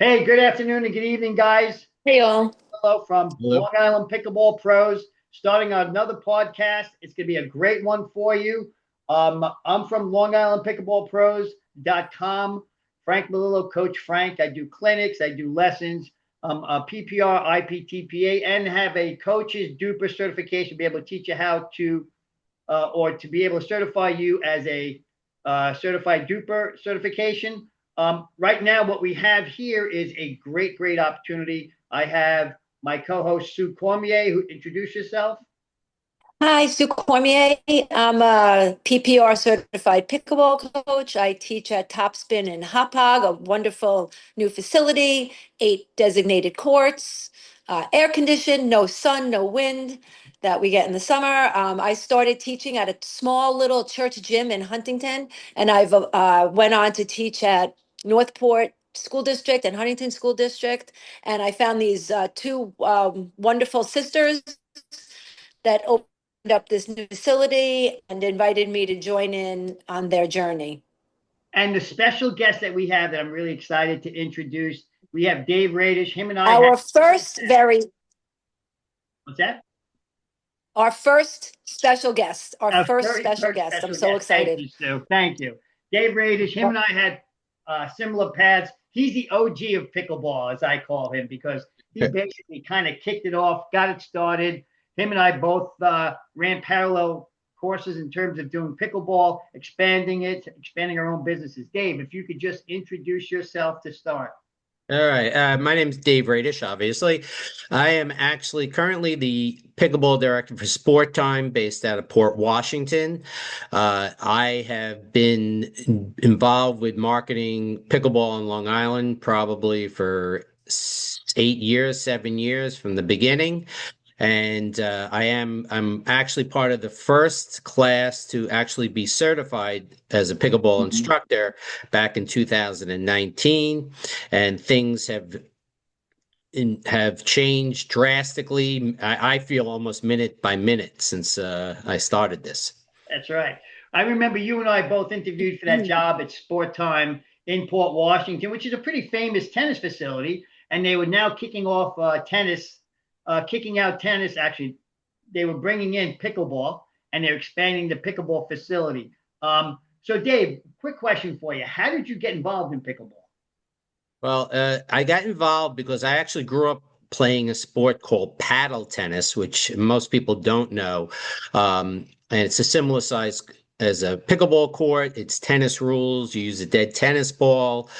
Hey, good afternoon and good evening, guys. Hey all. Hello from Hello. Long Island Pickleball Pros. Starting another podcast. It's going to be a great one for you. I'm from Long Island Pickleball Pros.com. Frank Milillo, Coach Frank. I do clinics, I do lessons, a PPR, IPTPA, and have a coach's duper certification to be able to teach you how to, or to be able to certify you as a certified duper certification. Right now, what we have here is a great, great opportunity. I have my co-host Sue Cormier, who introduce yourself. Hi, Sue Cormier. I'm a PPR certified pickleball coach. I teach at Topspin in Hauppauge, a wonderful new facility, 8 designated courts, air conditioned, no sun, no wind that we get in the summer. I started teaching at a small little church gym in Huntington, and I've went on to teach at Northport School District and Huntington School District. And I found these two wonderful sisters that opened up this new facility and invited me to join in on their journey. And the special guest that we have that I'm really excited to introduce, we have Dave Radisch. Him and I had Our first very what's that? our first special guest, our Our first very special first guest. I'm special so guest. Thank excited. you, Sue. Thank you. Dave Radisch, him and I had similar paths. He's the OG of pickleball, as I call him, because he basically kind of kicked it off, got it started. Him and I both ran parallel courses in terms of doing pickleball, expanding it, expanding our own businesses. Dave, if you could just introduce yourself to start. All right. My name is Dave Radisch, obviously. I am actually currently the pickleball director for Sportime based out of Port Washington. I have been involved with marketing pickleball on Long Island probably for 8 years, 7 years from the beginning. And I'm actually part of the first class to actually be certified as a pickleball Mhm. instructor back in 2019, and things have changed drastically. I feel almost minute by minute since I started this. That's right. I remember you and I both interviewed for that job at Sport Time in Port Washington, which is a pretty famous tennis facility. And they were now kicking off tennis, kicking out tennis. Actually, they were bringing in pickleball and they're expanding the pickleball facility. So, Dave, quick question for you. How did you get involved in pickleball? Well, I got involved because I actually grew up playing a sport called paddle tennis, which most people don't know. And it's a similar size as a pickleball court. It's tennis rules. You use a dead tennis ball.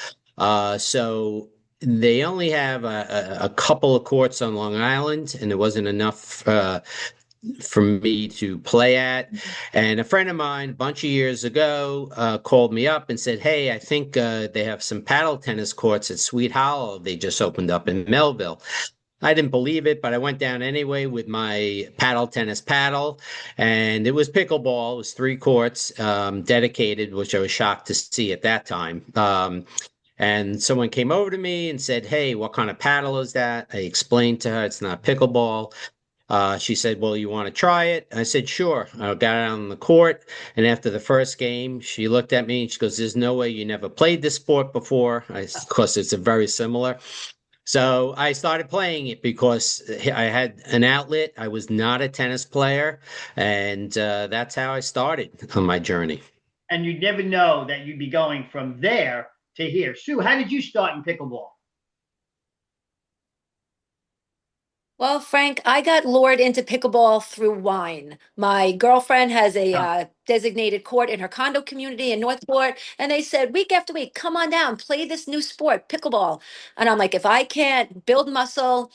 So they only have a couple of courts on Long Island, and there wasn't enough for me to play at. And a friend of mine, a bunch of years ago, called me up and said, "Hey, I think they have some paddle tennis courts at Sweet Hollow. They just opened up in Melville." I didn't believe it, but I went down anyway with my paddle tennis paddle, and it was pickleball. It was 3 courts dedicated, which I was shocked to see at that time. And someone came over to me and said, "Hey, what kind of paddle is that?" I explained to her it's not pickleball. She said, "Well, you want to try it?" I said, "Sure." I got out on the court, and after the first game, she looked at me and she goes, "There's no way you never played this sport before." Of course, it's a very similar. So I started playing it because I had an outlet. I was not a tennis player, and that's how I started on my journey. And you'd never know that you'd be going from there to here. Sue, how did you start in pickleball? Well, Frank, I got lured into pickleball through wine. My girlfriend has a Oh, designated court in her condo community in Northport, and they said week after week, come on down, play this new sport, pickleball. And I'm like, if I can't build muscle,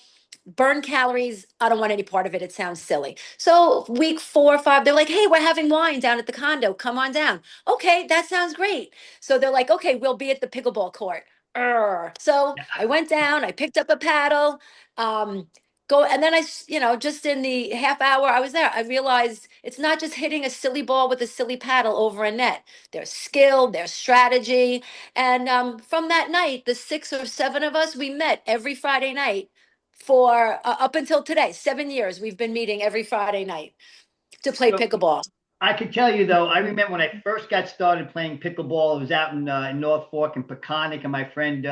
burn calories, I don't want any part of it. It sounds silly. So week 4 or 5, they're like, hey, we're having wine down at the condo. Come on down. Okay, that sounds great. So they're like, okay, we'll be at the pickleball court. So yeah. I went down, I picked up a paddle. Um, Go and then just in the half hour I was there, I realized it's not just hitting a silly ball with a silly paddle over a net. There's skill, there's strategy, and from that night, the 6 or 7 of us, we met every Friday night for up until today. 7 years we've been meeting every Friday night to play So pickleball. I could tell you though, I remember when I first got started playing pickleball, it was out in North Fork and Peconic, and my friend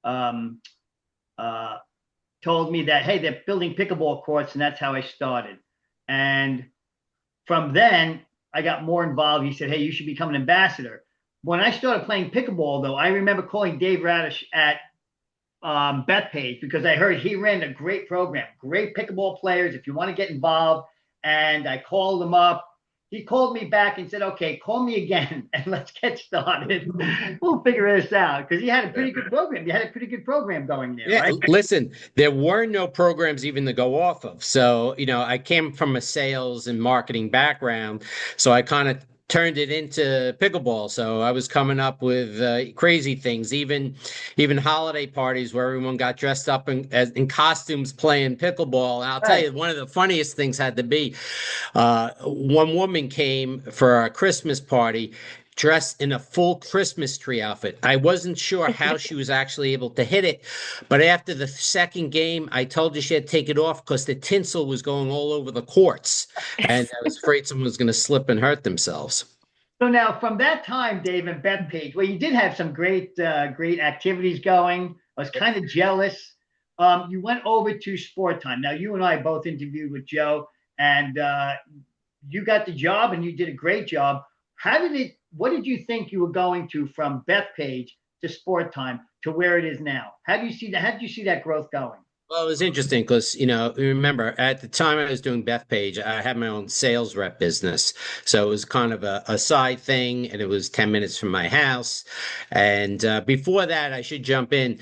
um, uh, told me that, hey, they're building pickleball courts, and that's how I started. And from then, I got more involved. He said, hey, you should become an ambassador. When I started playing pickleball, though, I remember calling Dave Radisch at Bethpage because I heard he ran a great program, great pickleball players if you want to get involved. And I called him up. He called me back and said, okay, call me again and let's get started. We'll figure this out because he had a pretty good program. You had a pretty good program going there, Yeah, right? listen, there were no programs even to go off of. So, I came from a sales and marketing background, so I kind of turned it into pickleball. So I was coming up with crazy things, even holiday parties where everyone got dressed up in costumes playing pickleball. And I'll tell Right. you, one of the funniest things had to be one woman came for a Christmas party dressed in a full Christmas tree outfit. I wasn't sure how she was actually able to hit it, but after the second game, I told her she had to take it off because the tinsel was going all over the courts, and I was afraid someone was going to slip and hurt themselves. So now, from that time, Dave and Bethpage, well, you did have some great activities going. I was kind of jealous. You went over to Sportime. Now, you and I both interviewed with Joe, and you got the job, and you did a great job. How did it? What did you think you were going to from Bethpage to Sportime to where it is now? How do you see that? How did you see that growth going? Well, it was interesting because, remember at the time I was doing Bethpage, I had my own sales rep business. So it was kind of a side thing, and it was 10 minutes from my house. And before that, I should jump in.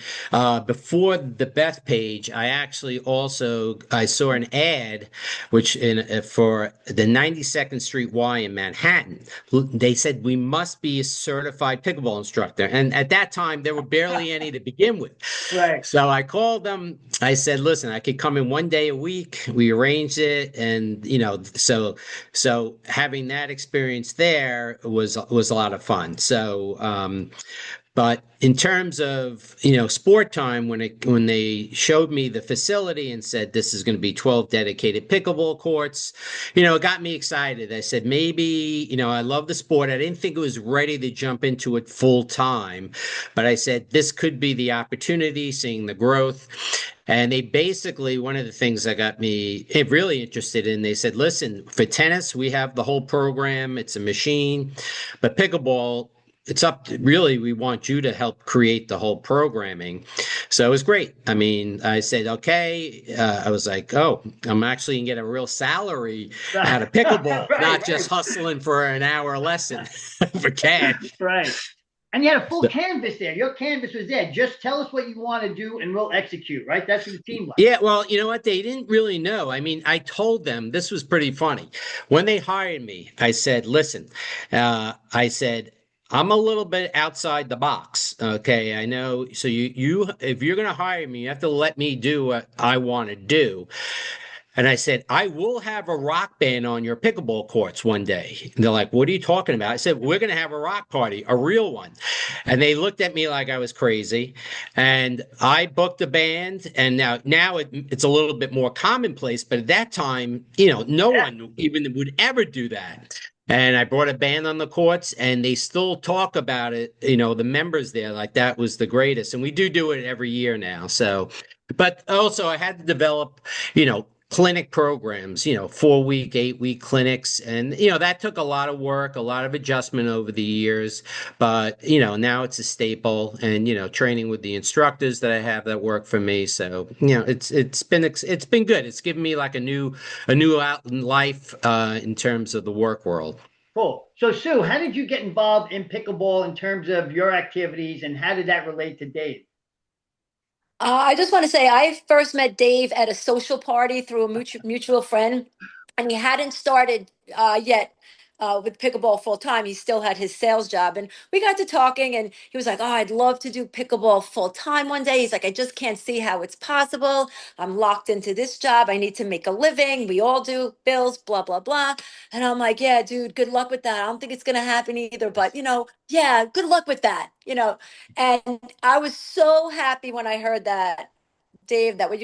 Before the Bethpage, I saw an ad, which for the 92nd Street Y in Manhattan. They said we must be a certified pickleball instructor. And at that time, there were barely any to begin with. Right. So I called them. I said, listen, I could come in one day a week. We arranged it. And, so having that experience there was a lot of fun. So, but in terms of, sport time, when they showed me the facility and said this is going to be 12 dedicated pickleball courts, it got me excited. I said maybe, I love the sport. I didn't think it was ready to jump into it full time, but I said this could be the opportunity, seeing the growth. And they basically, one of the things that got me really interested in, they said, listen, for tennis, we have the whole program. It's a machine, but pickleball, it's up to, really, we want you to help create the whole programming. So it was great. I mean, I said, okay. I was like, oh, I'm actually going to get a real salary out of pickleball, not just hustling for an hour lesson for cash. Right. And you had a full canvas there. Your canvas was there. Just tell us what you want to do and we'll execute, right? That's what the team was. Yeah, well, you know what? They didn't really know. I mean, I told them this was pretty funny. When they hired me, I said, listen, I said, I'm a little bit outside the box. Okay. I know. So if you're going to hire me, you have to let me do what I want to do. And I said, I will have a rock band on your pickleball courts one day. And they're like, what are you talking about? I said, we're going to have a rock party, a real one. And they looked at me like I was crazy. And I booked a band. And now it's a little bit more commonplace. But at that time, no one even would ever do that. And I brought a band on the courts, and they still talk about it, the members there, like that was the greatest. And we do it every year now. So, but also I had to develop, clinic programs, 4-week, 8-week clinics. And, that took a lot of work, a lot of adjustment over the years. But, now it's a staple, and, training with the instructors that I have that work for me. So, it's been good. It's given me like a new out in life in terms of the work world. Cool. So, Sue, how did you get involved in pickleball in terms of your activities, and how did that relate to Dave? I just want to say I first met Dave at a social party through a mutual friend, and he hadn't started yet with pickleball full time. He still had his sales job, and we got to talking, and he was like, "Oh, I'd love to do pickleball full time one day." He's like, "I just can't see how it's possible. I'm locked into this job. I need to make a living. We all do, bills, blah blah blah." And I'm like, "Yeah, dude, good luck with that. I don't think it's gonna happen either, but yeah, good luck with that." And I was so happy when I heard that Dave, that when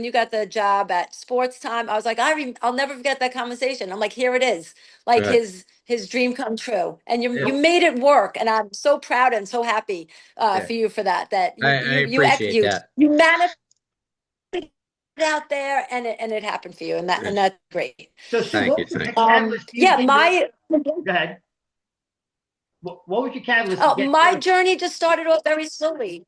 you got the job at Sportime, I was like, I'll never forget that conversation. I'm like, here it is, like Right. his dream come true, and Yeah. you made it work, and I'm so proud and so happy Yeah. for you for that. That I appreciate that. you managed it out there, and it happened for you, and that's great. So, Sue, Thank what you. was the Thank you. catalyst for you Yeah, to go ahead. What was your catalyst to get my started? journey just started off very slowly.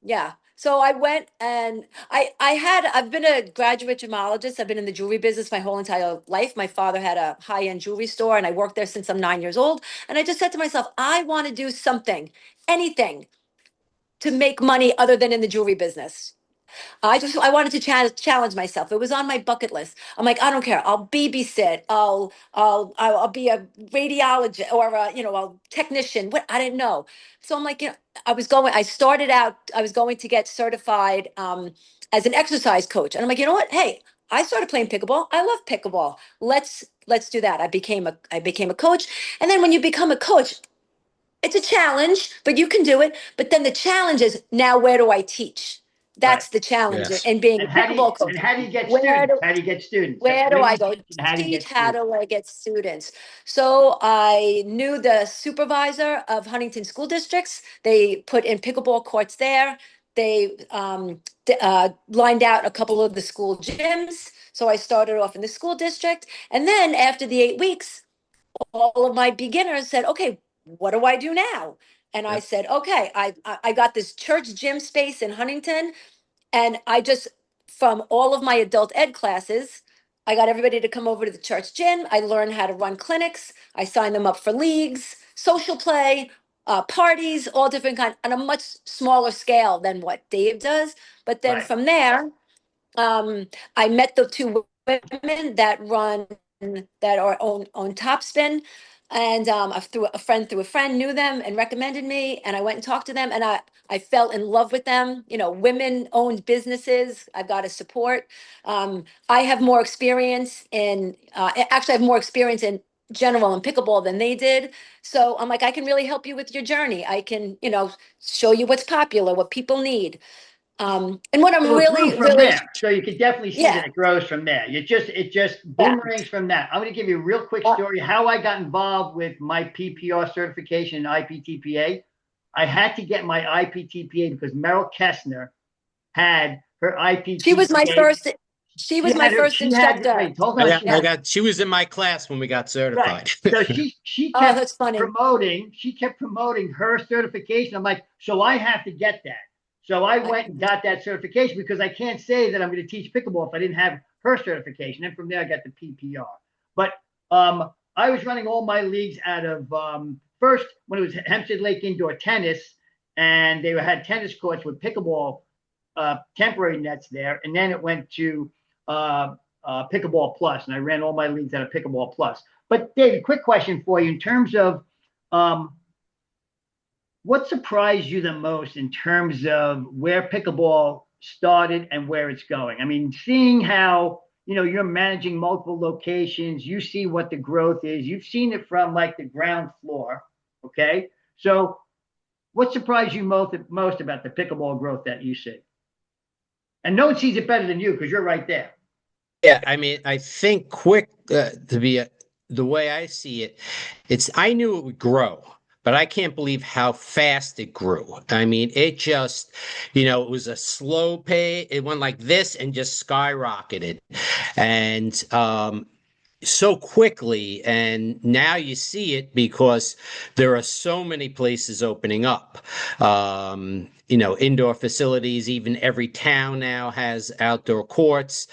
Yeah. So I went and I've been a graduate gemologist. I've been in the jewelry business my whole entire life. My father had a high-end jewelry store and I worked there since I'm 9 years old. And I just said to myself, I want to do something, anything to make money other than in the jewelry business. I wanted to challenge myself. It was on my bucket list. I'm like, I don't care. I'll babysit. I'll be a radiologist or a technician. What I didn't know. So I'm like, I started out. I was going to get certified as an exercise coach, and I'm like, you know what? Hey, I started playing pickleball. I love pickleball. Let's do that. I became a coach, and then when you become a coach, it's a challenge, but you can do it. But then the challenge is now where do I teach? Right. That's the challenge Yes. in being a And pickleball coach. how do you get Where students? do How do you get students? where do Where do I you go teach and how do you teach? get How students? do I get students? So I knew the supervisor of Huntington School Districts. They put in pickleball courts there. They lined out a couple of the school gyms. So I started off in the school district. And then after the 8 weeks, all of my beginners said, okay, what do I do now? And I Yep. said, okay, I got this church gym space in Huntington. And I just, from all of my adult ed classes, I got everybody to come over to the church gym. I learned how to run clinics. I signed them up for leagues, social play, parties, all different kinds, on a much smaller scale than what Dave does. But then Right. from there, I met the two women that are on Topspin, and through a friend knew them and recommended me, and I went and talked to them, and I fell in love with them. Women owned businesses. I've got to support. I have more experience in actually I have more experience in general in pickleball than they did. So I'm like, I can really help you with your journey. I can, show you what's popular, what people need. And what I'm So it grew really, from really, there. So you can definitely see that yeah, it grows from there. It just yeah. boomerangs from that. I'm going to give you a real quick story how I got involved with my PPR certification in IPTPA. I had to get my IPTPA because Merrill Kessner had her She was my IPTPA. first, she was my first instructor. Wait, hold on. Yeah. She was in my class when we got Right. certified. So she Oh, kept that's funny. promoting her certification. I'm like, so I have to get that. So I went and got that certification because I can't say that I'm going to teach pickleball if I didn't have her certification. And from there, I got the PPR. But I was running all my leagues out of first when it was Hempstead Lake Indoor Tennis, and they had tennis courts with pickleball temporary nets there, and then it went to Pickleball Plus, and I ran all my leagues out of Pickleball Plus. But David, quick question for you in terms of what surprised you the most in terms of where pickleball started and where it's going? I mean, seeing how you're managing multiple locations, you see what the growth is. You've seen it from like the ground floor, okay? So, what surprised you most about the pickleball growth that you see? And no one sees it better than you because you're right there. Yeah, I mean, I think the way I see it, I knew it would grow, but I can't believe how fast it grew. I mean, it just, it was a slow pace. It went like this and just skyrocketed. And so quickly, and now you see it because there are so many places opening up. Indoor facilities. Even every town now has outdoor courts,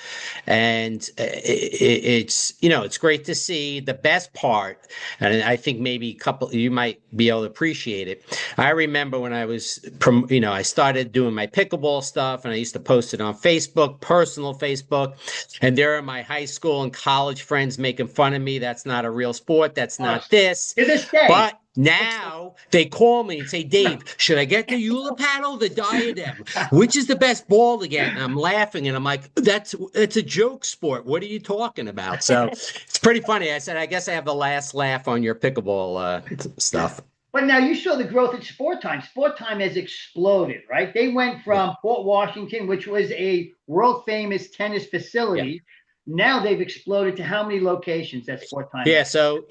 and it's great to see. The best part, and I think maybe you might be able to appreciate it. I remember when I started doing my pickleball stuff, and I used to post it on Facebook, personal Facebook, and there are my high school and college friends making fun of me. That's not a real sport. That's not this. To this day. But now they call me and say, Dave, should I get the Eula paddle, the diadem? Which is the best ball to get? And I'm laughing and I'm like, it's a joke sport. What are you talking about? So it's pretty funny. I said, I guess I have the last laugh on your pickleball stuff. But now you saw the growth at Sportime. Sportime has exploded, right? They went Yeah. from Port Washington, which was a world famous tennis Yeah. facility. Now they've exploded to how many locations at Sportime? Yeah. So,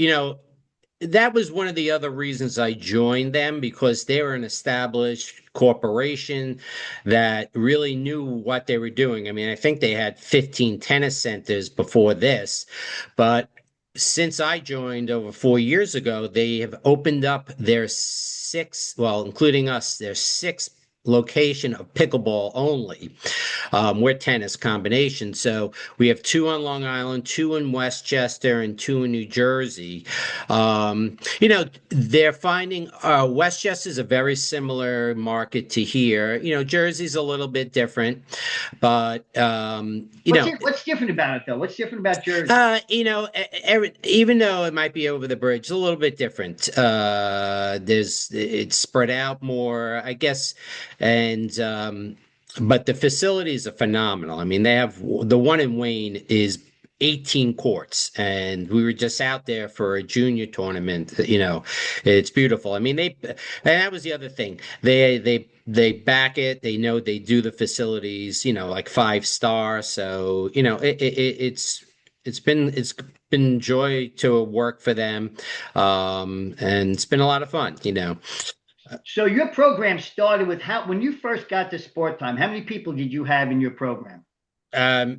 that was one of the other reasons I joined them, because they were an established corporation that really knew what they were doing. I mean, I think they had 15 tennis centers before this, but since I joined over 4 years ago, they have opened up their sixth, well, including us, their sixth location of pickleball only. We're tennis combination. So we have two on Long Island, two in Westchester, and two in New Jersey. They're finding Westchester is a very similar market to here. Jersey's a little bit different, but What's different about it though? What's different about Jersey? Even though it might be over the bridge, it's a little bit different. It's spread out more, I guess, and but the facilities are phenomenal. I mean, they have the one in Wayne is 18 courts, and we were just out there for a junior tournament. It's beautiful. I mean, and that was the other thing. They back it. They know they do the facilities, like 5-star. So, it's been joy to work for them. And it's been a lot of fun. So your program started with when you first got to Sportime, how many people did you have in your program?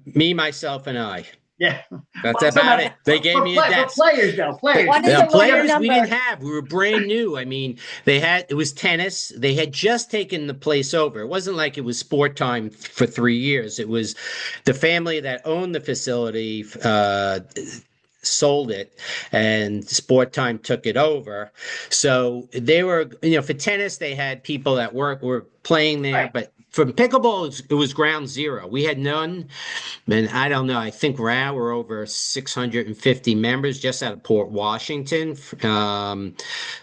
Me, myself, and I. Yeah. That's about it. They gave me a desk. Players, though. Players. Players we didn't have. We were brand new. I mean, it was tennis. They had just taken the place over. It wasn't like it was Sportime for 3 years. It was the family that owned the facility, sold it, and Sportime took it over. So they were, for tennis, they had people that were playing there, right. But from pickleball, it was ground zero. We had none. And I don't know, I think we're over 650 members just out of Port Washington.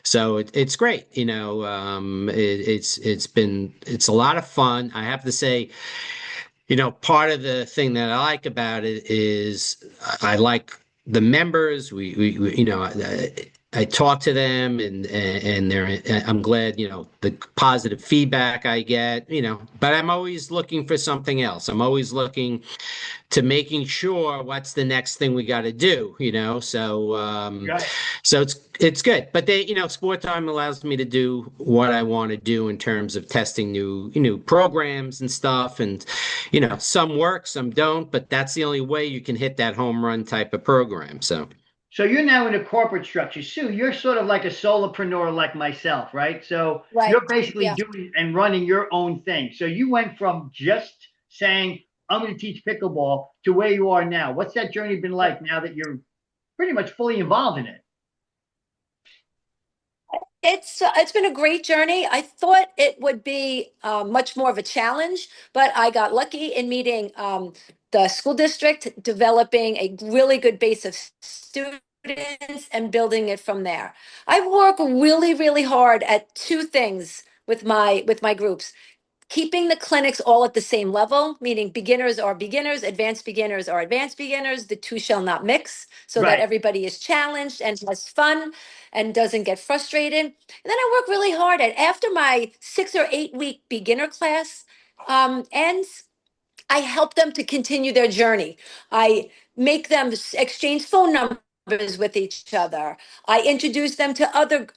So it's great. It's a lot of fun. I have to say, part of the thing that I like about it is I like the members. I talk to them, and I'm glad, the positive feedback I get, but I'm always looking for something else. I'm always looking to making sure what's the next thing we got to do, so it's good. But Sportime allows me to do what I want to do in terms of testing new programs and stuff. And, some work, some don't, but that's the only way you can hit that home run type of program. So you're now in a corporate structure. Sue, you're sort of like a solopreneur like myself, right? So You're basically doing and running your own thing. So you went from just saying, I'm going to teach pickleball to where you are now. What's that journey been like now that you're pretty much fully involved in it? It's been a great journey. I thought it would be much more of a challenge, but I got lucky in meeting the school district, developing a really good base of students and building it from there. I work really, really hard at two things with my groups. Keeping the clinics all at the same level, meaning beginners are beginners, advanced beginners are advanced beginners. The two shall not mix, so that everybody is challenged and has fun and doesn't get frustrated. And then I work really hard after my 6 or 8 week beginner class ends, I help them to continue their journey. I make them exchange phone numbers with each other. I introduce them to other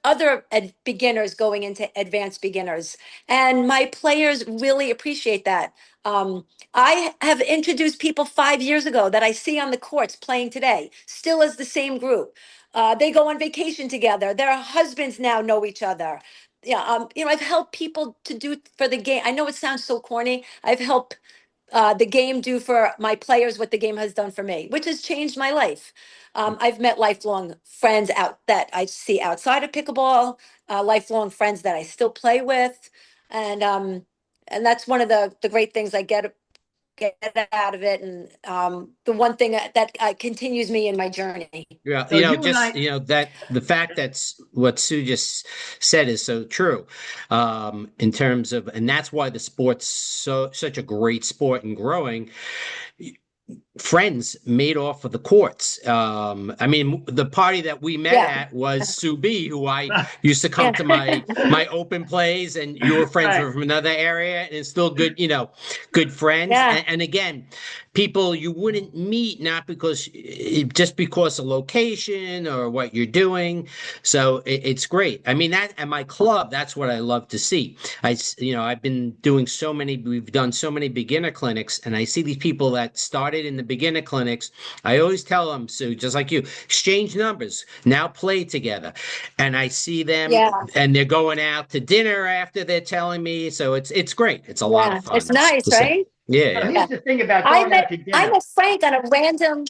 beginners going into advanced beginners, and my players really appreciate that. I have introduced people 5 years ago that I see on the courts playing today, still as the same group. They go on vacation together. Their husbands now know each other. Yeah, I've helped people to do for the game. I know it sounds so corny. I've helped the game do for my players what the game has done for me, which has changed my life. I've met lifelong friends that I see outside of pickleball, lifelong friends that I still play with, and that's one of the great things I get out of it, and the one thing that continues me in my journey. Yeah, that the fact that's what Sue just said is so true, in terms of, and that's why the sport's such a great sport and growing. friends made off of the courts. I mean, the party that we met at was Sue B, who I used to come to my open plays, and you were friends from another area, and it's still good, good friends. And again, people you wouldn't meet, not because just because of location or what you're doing. So it's great. I mean, that at my club, that's what I love to see. I've been doing we've done so many beginner clinics, and I see these people that started in the beginner clinics. I always tell them, Sue, just like you, exchange numbers, now play together. And I see them and they're going out to dinner after they're telling me. So it's great. It's a lot of fun. It's nice, right? Yeah. Here's the thing about going out to dinner. I met Frank on a random,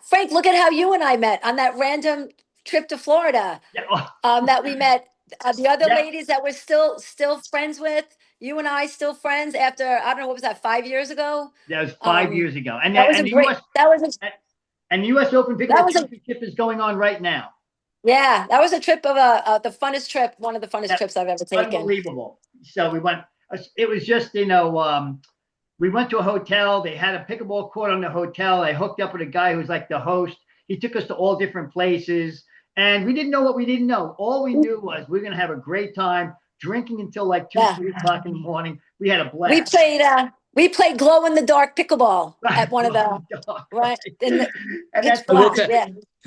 Frank, look at how you and I met on that random trip to Florida. That we met the other ladies that we're still friends with. You and I still friends after, I don't know, what was that, 5 years ago? That was 5 years ago. And that was and the U.S. Open Pickleball Championship is going on right now. Yeah, that was a trip of the funnest trip, one of the funnest trips I've ever taken. Unbelievable. So we went, it was just, we went to a hotel. They had a pickleball court on the hotel. I hooked up with a guy who was like the host. He took us to all different places, and we didn't know what we didn't know. All we knew was we were going to have a great time drinking until like 2, 3 o'clock in the morning. We had a blast. We played glow in the dark pickleball at one of the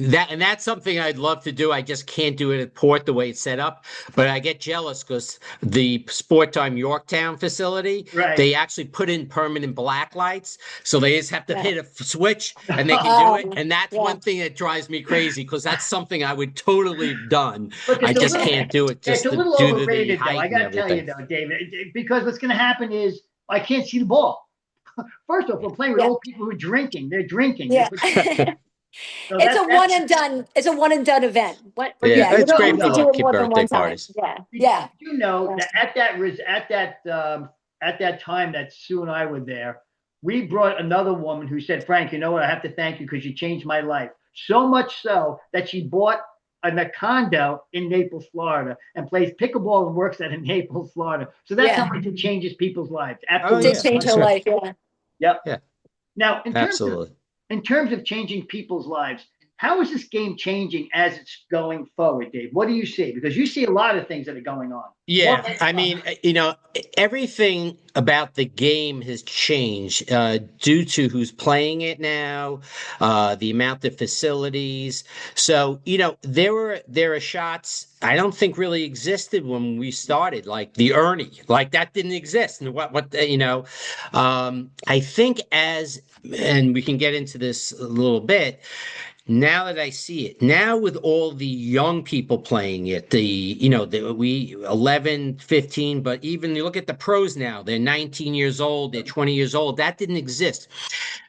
and that's something I'd love to do. I just can't do it at Port the way it's set up. But I get jealous because the Sportime Yorktown facility, they actually put in permanent black lights, so they just have to hit a switch and they can do it. And that's one thing that drives me crazy, because that's something I would totally have done. I just can't do it. Just it's a little overrated, though. I got to tell you, though, David, because what's going to happen is I can't see the ball. First off, we're playing with old people who are drinking. They're drinking. Yeah. So it's a one and done. It's a one and done event. It's great for lucky birthday parties. Yeah. You know that at that time that Sue and I were there, we brought another woman who said, "Frank, you know what? I have to thank you because you changed my life. So much so that she bought a condo in Naples, Florida, and plays pickleball and works at in Naples, Florida. So that's how much it changes people's lives. Absolutely, it did change her life. Yep. Yeah. Now, in terms of changing people's lives, how is this game changing as it's going forward, Dave? What do you see? Because you see a lot of things that are going on. Yeah, I mean, everything about the game has changed due to who's playing it now, the amount of facilities. So, there are shots I don't think really existed when we started, like the Ernie, like that didn't exist. And I think and we can get into this a little bit. Now that I see it, now with all the young people playing it, we 11, 15, but even you look at the pros now, they're 19 years old, they're 20 years old. That didn't exist.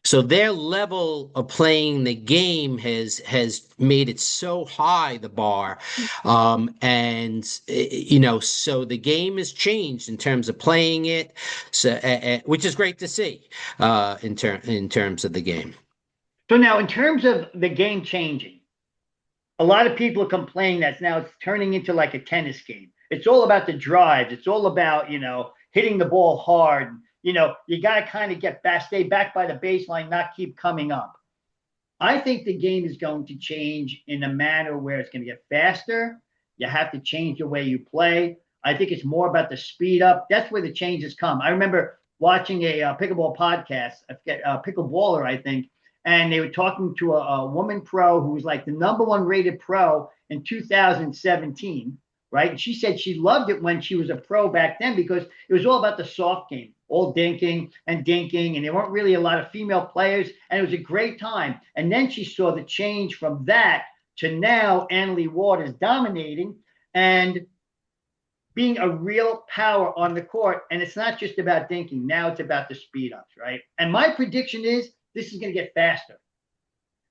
So their level of playing the game has made it so high, the bar. So the game has changed in terms of playing it, so which is great to see in terms of the game. So now, in terms of the game changing, a lot of people are complaining that now it's turning into like a tennis game. It's all about the drives. It's all about, hitting the ball hard. You got to kind of stay back by the baseline, not keep coming up. I think the game is going to change in a manner where it's going to get faster. You have to change the way you play. I think it's more about the speed up. That's where the changes come. I remember watching a pickleball podcast, a pickleballer, I think, and they were talking to a woman pro who was like the #1 rated pro in 2017, right? And she said she loved it when she was a pro back then because it was all about the soft game, all dinking, and there weren't really a lot of female players, and it was a great time. And then she saw the change from that to now Annalie Waters dominating and being a real power on the court. And it's not just about dinking. Now it's about the speed ups, right? And my prediction is this is going to get faster.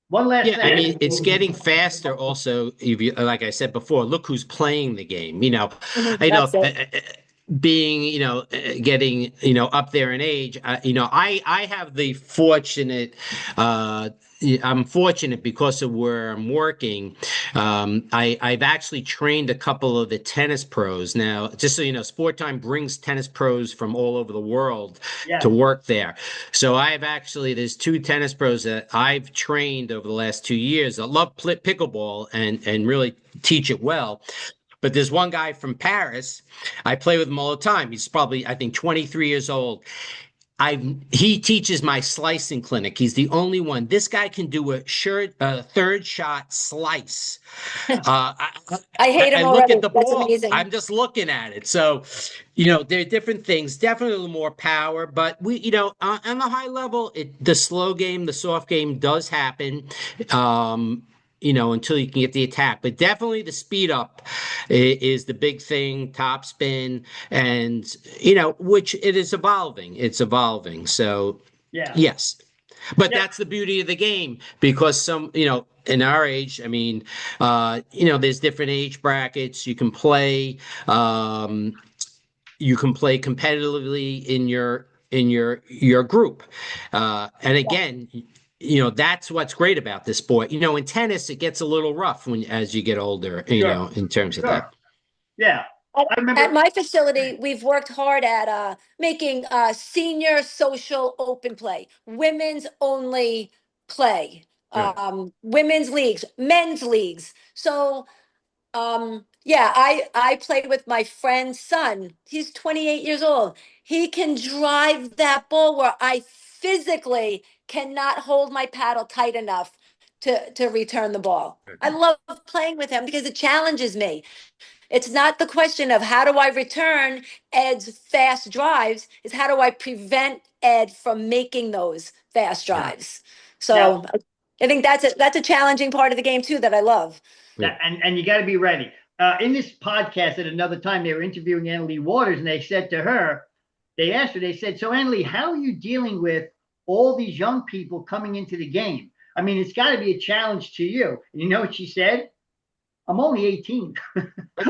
One last thing. I mean, it's getting faster also. Like I said before, look who's playing the game. being, getting, up there in age, I have the fortunate, I'm fortunate because of where I'm working. I've actually trained a couple of the tennis pros. Now, just so you know, Sportime brings tennis pros from all over the world to Yeah. work there. So there's two tennis pros that I've trained over the last 2 years that love pickleball and really teach it well. But there's one guy from Paris. I play with him all the time. He's probably, I think, 23 years old. He teaches my slicing clinic. He's the only one. This guy can do a third shot slice. I, I hate I him look at already. the That's ball. amazing. I'm just looking at it. So, there are different things. Definitely a little more power, but on the high level, the slow game, the soft game does happen. Until you can get the attack. But definitely the speed up is the big thing, top spin, and, which it is evolving. It's evolving. So, Yeah. yes. But Yeah. that's the beauty of the game because in our age, I mean, there's different age brackets. You can play competitively in your group. And again, that's what's great about this sport. In tennis, it gets a little rough as you get older, Sure. in terms of Sure. that. Yeah. I At remember. my facility, we've worked hard at making senior social open play, women's only play, Right. women's leagues, men's leagues. So yeah, I played with my friend's son. He's 28 years old. He can drive that ball where I physically cannot hold my paddle tight enough to return the ball. I love playing with him because it challenges me. It's not the question of how do I return Ed's fast drives, is how do I prevent Ed from making those fast Yeah. drives. Now, So I think that's a challenging part of the game too that I love. Yeah. and you got to be ready. In this podcast, at another time, they were interviewing Annalie Waters, and they said to her, they asked her, they said, "So Annalie, how are you dealing with all these young people coming into the game? I mean, it's got to be a challenge to you." And you know what she said? "I'm only 18.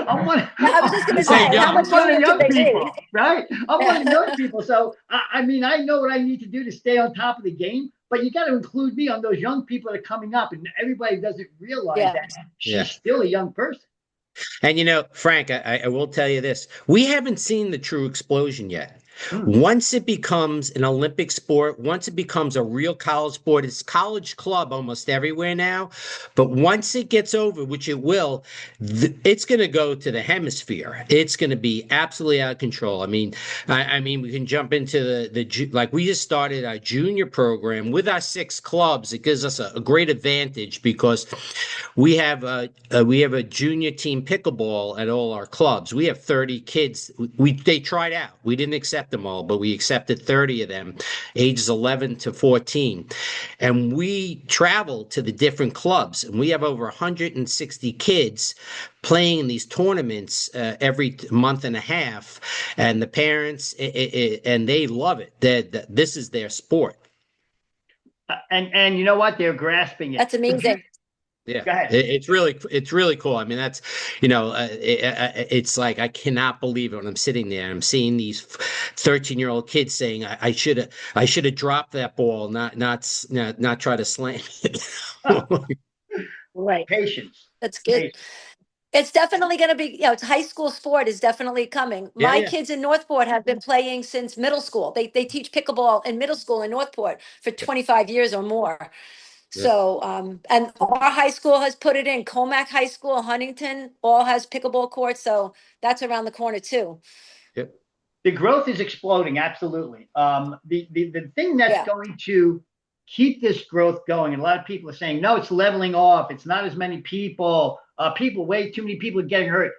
I'm one. I was just going to Say say, how young. much I'm one of younger the could young they people, be? right? I'm one of the young people. So I mean, I know what I need to do to stay on top of the game, but you got to include me on those young people that are coming up, and everybody doesn't realize Yeah. that she's Yeah. still a young person." And Frank, I will tell you this. We haven't seen the true explosion yet. Mm. Once it becomes an Olympic sport, once it becomes a real college sport, it's college club almost everywhere now. But once it gets over, which it will, it's going to go to the hemisphere. It's going to be absolutely out of control. I mean, we can jump into like we just started our junior program with our 6 clubs. It gives us a great advantage because we have a junior team pickleball at all our clubs. We have 30 kids. They tried out. We didn't accept them all, but we accepted 30 of them, ages 11 to 14. And we travel to the different clubs, and we have over 160 kids playing in these tournaments every month and a half. And the parents, and they love it. This is their sport. And you know what? They're grasping it. That's amazing. Yeah, Go ahead. it's really cool. I mean, that's it's like I cannot believe it when I'm sitting there and I'm seeing these 13-year-old kids saying I should have dropped that ball, not try to slam it. Right. Patience. That's good. Patience. It's definitely going to be, it's high school sport is definitely coming. Yeah, My yeah. kids in Northport have been playing since middle school. They teach pickleball in middle school in Northport for 25 years or more. Yeah. So, and our high school has put it in. Comac High School, Huntington, all has pickleball courts. So that's around the corner too. Yep. The growth is exploding. Absolutely. The thing that's Yeah. going to keep this growth going, and a lot of people are saying, no, it's leveling off. It's not as many people. Way too many people are getting hurt.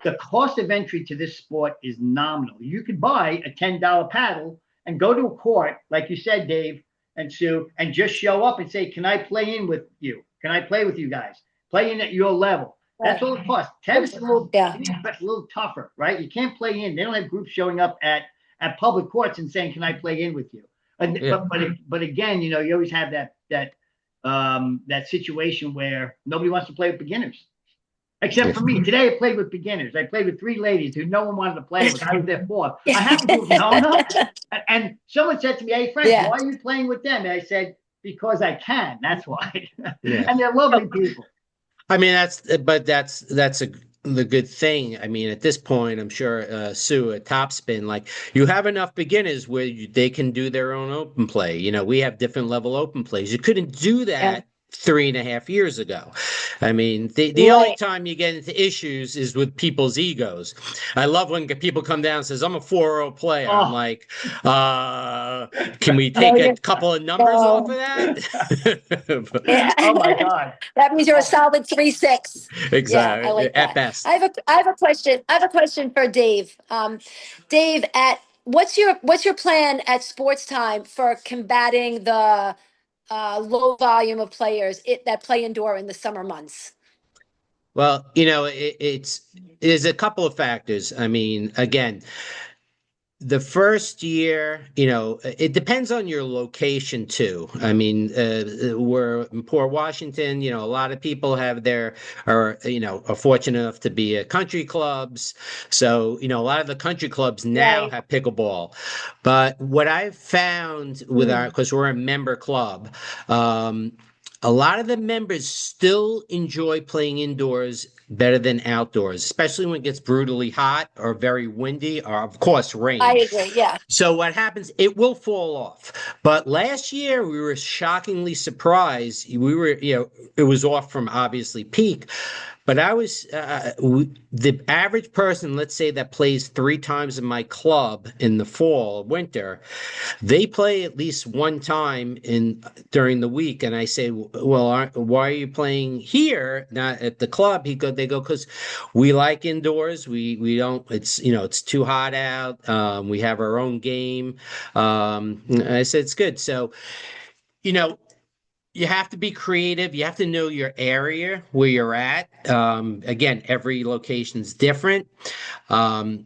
The cost of entry to this sport is nominal. You could buy a $10 paddle and go to a court, like you said, Dave and Sue, and just show up and say, "Can I play in with you? Can I play with you guys? Play in at your level." That's all it costs. Tennis is a little tougher, right? You can't play in. They don't have groups showing up at public courts and saying, "Can I play in with you?" Yeah. But again, you always have that situation where nobody wants to play with beginners. Except for me. Today I played with beginners. I played with 3 ladies who no one wanted to play with. I was their 4th. I happened to have known them. And someone said to me, "Hey, Frank, why are you playing with them?" And I said, "Because I can. That's why." And they're lovely people. I mean, that's the good thing. I mean, at this point, I'm sure Sue at Topspin, like you have enough beginners where they can do their own open play. You know, we have different level open plays. You couldn't do that 3.5 years ago. I mean, the only time you get into issues is with people's egos. I love when people come down and says, "I'm a 4-0 player." I'm like, can we take a couple of numbers off of that? Oh my God. That means you're a solid 3-6. Exactly. Yeah, I like At that. best. I have a question. I have a question for Dave. Dave, what's your plan at Sportime for combating the low volume of players that play indoor in the summer months? Well, you know, there's a couple of factors. I mean, again, the first year, you know, it depends on your location too. I mean, we're in Port Washington, you know, a lot of people are fortunate enough to be at country clubs. So, you know, a lot of the country clubs now have pickleball. But what I've found with because we're a member club, a lot of the members still enjoy playing indoors better than outdoors, especially when it gets brutally hot or very windy or, of course, rain. I agree, yeah. So what happens, it will fall off. But last year, we were shockingly surprised. It was off from obviously peak. But the average person, let's say, that plays 3 times in my club in the fall, winter, they play at least 1 time during the week. And I say, "Well, why are you playing here, not at the club?" They go, "Because we like indoors. We don't. It's too hot out. We have our own game." I said, "It's good." So, you know. You have to be creative. You have to know your area where you're at. Again, every location's different. And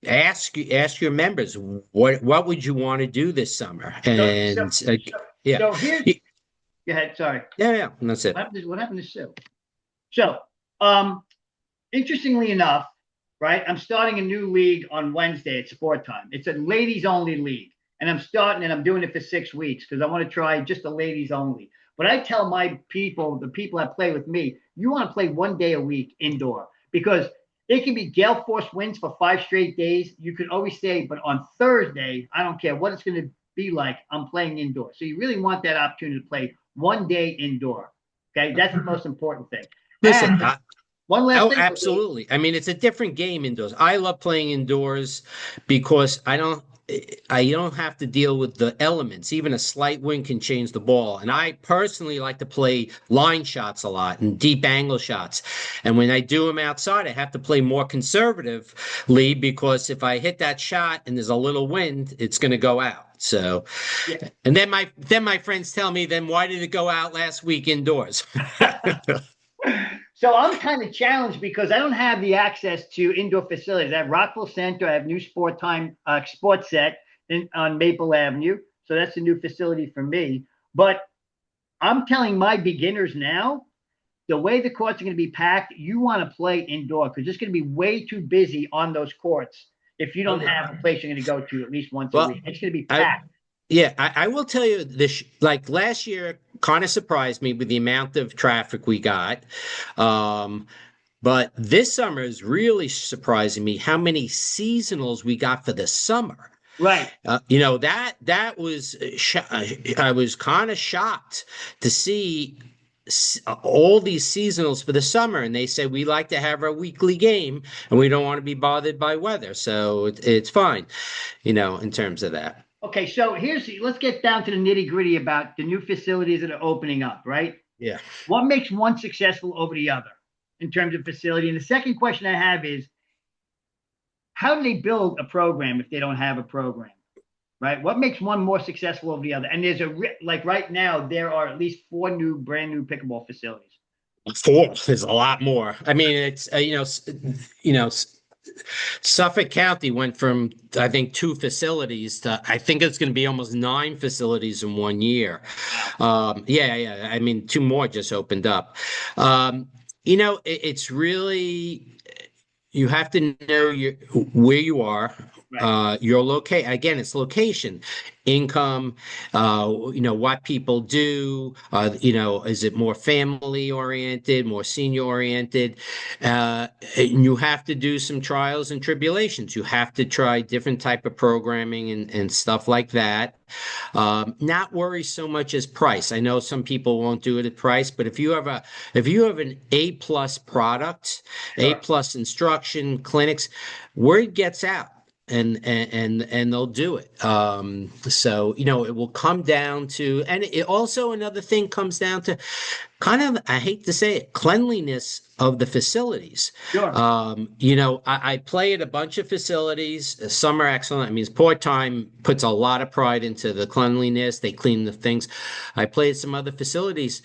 ask your members what would you want to do this summer? And So here's go ahead. Sorry. Yeah. That's it. What happened to Sue? So, interestingly enough, right? I'm starting a new league on Wednesday at Sportime. It's a ladies only league. And I'm doing it for 6 weeks because I want to try just the ladies only. But I tell my people, the people that play with me, you want to play 1 day a week indoor because it can be gale force winds for 5 straight days. You could always say, but on Thursday, I don't care what it's going to be like, I'm playing indoor. So you really want that opportunity to play 1 day indoor. Okay, that's the most important thing. Listen, one last thing. Absolutely. I mean, it's a different game indoors. I love playing indoors because I don't have to deal with the elements. Even a slight wind can change the ball. And I personally like to play line shots a lot and deep angle shots. And when I do them outside, I have to play more conservatively because if I hit that shot and there's a little wind, it's going to go out. So, and then my friends tell me, then why did it go out last week indoors? So I'm kind of challenged because I don't have the access to indoor facilities. I have Rockville Center. I have new Sportime Sports Set on Maple Avenue. So that's a new facility for me. But I'm telling my beginners now, the way the courts are going to be packed, you want to play indoor because it's going to be way too busy on those courts if you don't have a place you're going to go to at least once a week. It's going to be packed. I will tell you this, like last year kind of surprised me with the amount of traffic we got. But this summer is really surprising me how many seasonals we got for the summer. Right. That was, I was kind of shocked to see all these seasonals for the summer. And they said, we like to have our weekly game and we don't want to be bothered by weather. So it's fine, in terms of that. Okay, so let's get down to the nitty gritty about the new facilities that are opening up, right? Yeah. What makes one successful over the other in terms of facility? And the second question I have is, how do they build a program if they don't have a program, right? What makes one more successful over the other? And like right now, there are at least 4 brand new pickleball facilities. 4 is a lot more. I mean, it's, Suffolk County went from, I think, 2 facilities to, I think it's going to be almost 9 facilities in 1 year. Yeah. I mean, 2 more just opened up. It's really, you have to know where you are, Right. your locate. Again, it's location, income, what people do. Is it more family oriented, more senior oriented? And you have to do some trials and tribulations. You have to try different type of programming and stuff like that. Not worry so much as price. I know some people won't do it at price, but if you have an A+ product, A+ Sure. instruction, clinics, word gets out. And they'll do it. So it will come down to, and it also another thing comes down to kind of, I hate to say it, cleanliness of the facilities. Sure. I play at a bunch of facilities. Some are excellent. I mean, Sportime puts a lot of pride into the cleanliness. They clean the things. I play at some other facilities.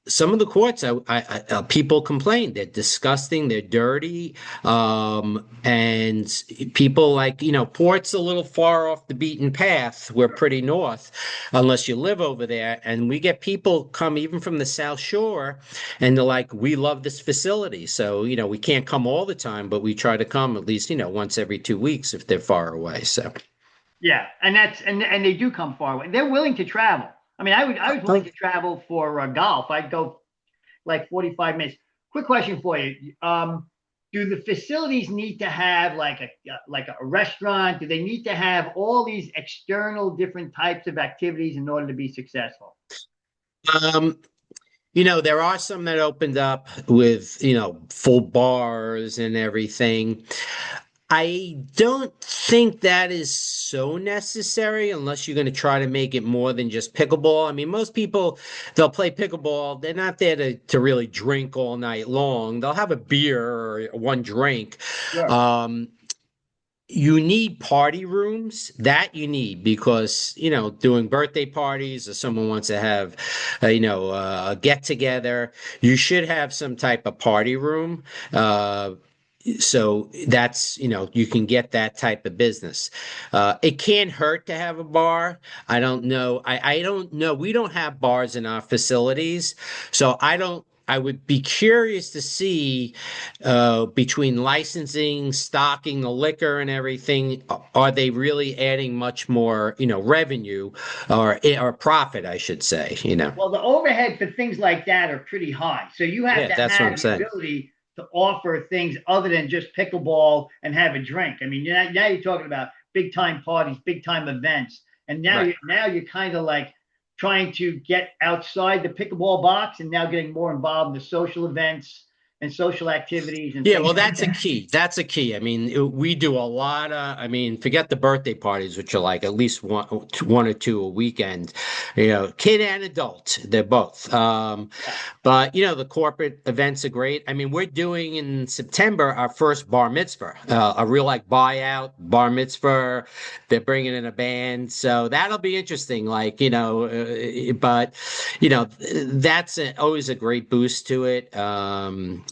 Some of the courts, people complain they're disgusting, they're dirty, and people Port's a little far off the beaten path. We're pretty north, unless you live over there, and we get people come even from the South Shore, and they're like, "We love this facility." So we can't come all the time, but we try to come at least once every 2 weeks if they're far away. So Yeah, and and they do come far away. They're willing to travel. I mean, I was willing to travel for golf. I'd go like 45 minutes. Quick question for you. Do the facilities need to have like a restaurant? Do they need to have all these external different types of activities in order to be successful? There are some that opened up with, full bars and everything. I don't think that is so necessary unless you're going to try to make it more than just pickleball. I mean, most people, they'll play pickleball. They're not there to really drink all night long. They'll have a beer or one drink. Sure. You need party rooms. That you need because, doing birthday parties or someone wants to have, a get together, you should have some type of party room. So that's, you can get that type of business. It can't hurt to have a bar. I don't know. I don't know. We don't have bars in our facilities. So I would be curious to see between licensing, stocking the liquor and everything, are they really adding much more, revenue or profit, I should say, Well, the overhead for things like that are pretty high. So you have Yeah, to that's what I'm have the saying. ability to offer things other than just pickleball and have a drink. I mean, now you're talking about big time parties, big time events, and Right. now you're kind of like trying to get outside the pickleball box and now getting more involved in the social events and social activities and Yeah, things well, like that's a that. key. That's a key. I mean, we do a lot of, I mean, forget the birthday parties, which are like at least one or two a weekend, kid and adult, they're both. Yeah. But, the corporate events are great. I mean, we're doing in September our first bar mitzvah, a real buyout bar mitzvah. They're bringing in a band. So that'll be interesting. But, that's always a great boost to it. And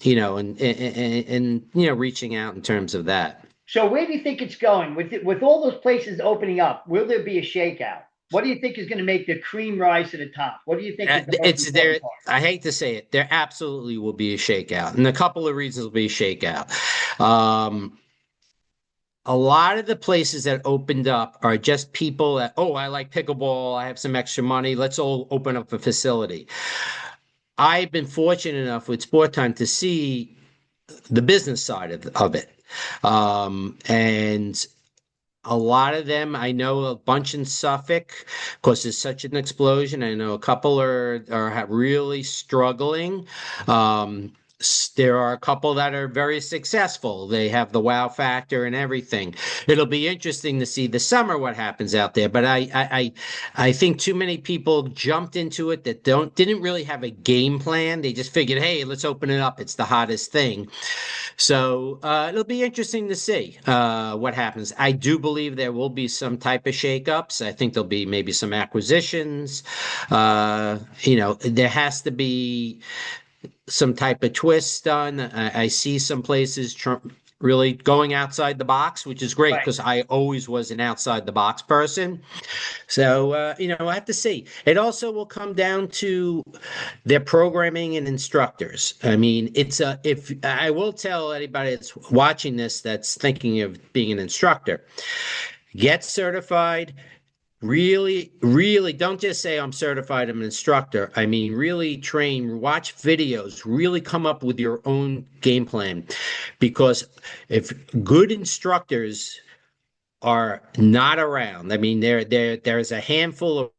reaching out in terms of that. So where do you think it's going with all those places opening up? Will there be a shakeout? What do you think is going to make the cream rise to the top? What do you think is the most It's there. important part? I hate to say it, there absolutely will be a shakeout, and a couple of reasons will be a shakeout. A lot of the places that opened up are just people that, oh, I like pickleball, I have some extra money, let's all open up a facility. I've been fortunate enough with Sport Time to see the business side of it. And a lot of them, I know a bunch in Suffolk because there's such an explosion. I know a couple are really struggling. There are a couple that are very successful. They have the wow factor and everything. It'll be interesting to see this summer what happens out there. But I think too many people jumped into it that didn't really have a game plan. They just figured, hey, let's open it up. It's the hottest thing. So it'll be interesting to see what happens. I do believe there will be some type of shakeups. I think there'll be maybe some acquisitions. There has to be some type of twist done. I see some places really going outside the box, which is great Right. because I always was an outside the box person. So, I have to see. It also will come down to their programming and instructors. I mean, if I will tell anybody that's watching this that's thinking of being an instructor, get certified. Really, really don't just say I'm certified, I'm an instructor. I mean, really train, watch videos, really come up with your own game plan. Because if good instructors are not around, I mean, there's a handful